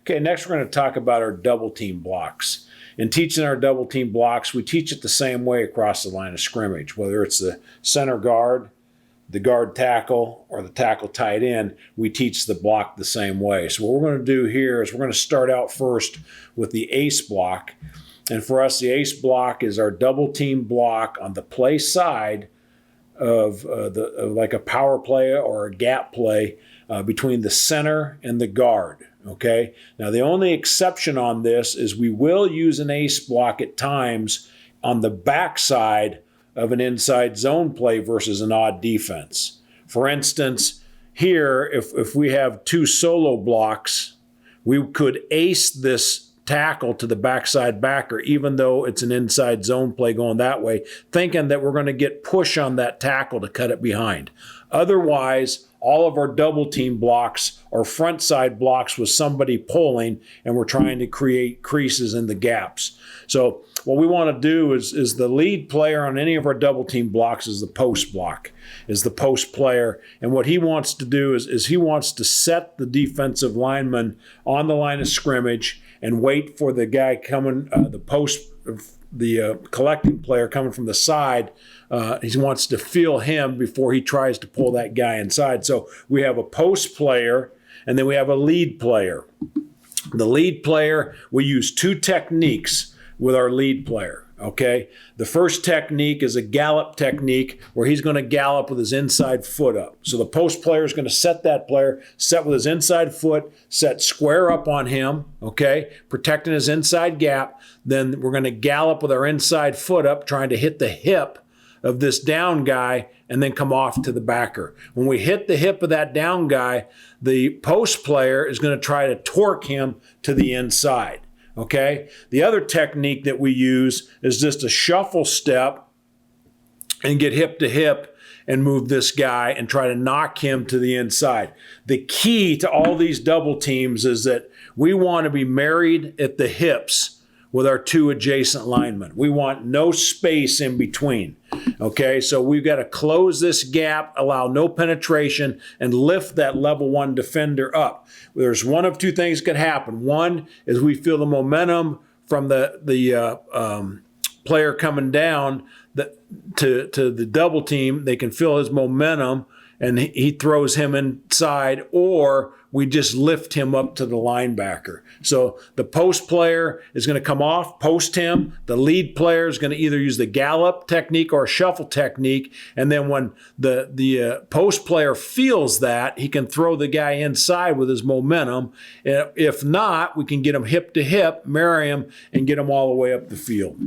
Okay, next we're going to talk about our double team blocks. In teaching our double team blocks, we teach it the same way across the line of scrimmage, whether it's the center guard, the guard tackle, or the tackle tight end, we teach the block the same way. So what we're going to do here is we're going to start out first with the ace block. And for us, the ace block is our double team block on the play side of like a power play or a gap play between the center and the guard. Okay. Now the only exception on this is we will use an ace block at times on the backside of an inside zone play versus an odd defense. For instance, here, if we have two solo blocks, we could ace this tackle to the backside backer, even though it's an inside zone play going that way, thinking that we're going to get push on that tackle to cut it behind. Otherwise, all of our double team blocks are front side blocks with somebody pulling, and we're trying to create creases in the gaps. So what we want to do is the lead player on any of our double team blocks is the post block, is the post player. And what he wants to do is he wants to set the defensive lineman on the line of scrimmage and wait for the guy coming, the collecting player coming from the side. He wants to feel him before he tries to pull that guy inside. So we have a post player, and then we have a lead player. The lead player, we use two techniques with our lead player, okay? The first technique is a gallop technique where he's going to gallop with his inside foot up. So the post player is going to set that player, set with his inside foot, set square up on him, okay, protecting his inside gap. Then we're going to gallop with our inside foot up, trying to hit the hip of this down guy and then come off to the backer. When we hit the hip of that down guy, the post player is going to try to torque him to the inside. Okay, the other technique that we use is just a shuffle step and get hip to hip and move this guy and try to knock him to the inside. The key to all these double teams is that we want to be married at the hips with our two adjacent linemen. We want no space in between. Okay, so we've got to close this gap, allow no penetration, and lift that level one defender up. There's one of two things could happen. One is we feel the momentum from the player coming down to the double team. They can feel his momentum, and he throws him inside, or we just lift him up to the linebacker. So the post player is going to come off, post him. The lead player is going to either use the gallop technique or a shuffle technique. And then when the post player feels that, he can throw the guy inside with his momentum. If not, we can get him hip to hip, marry him, and get him all the way up the field.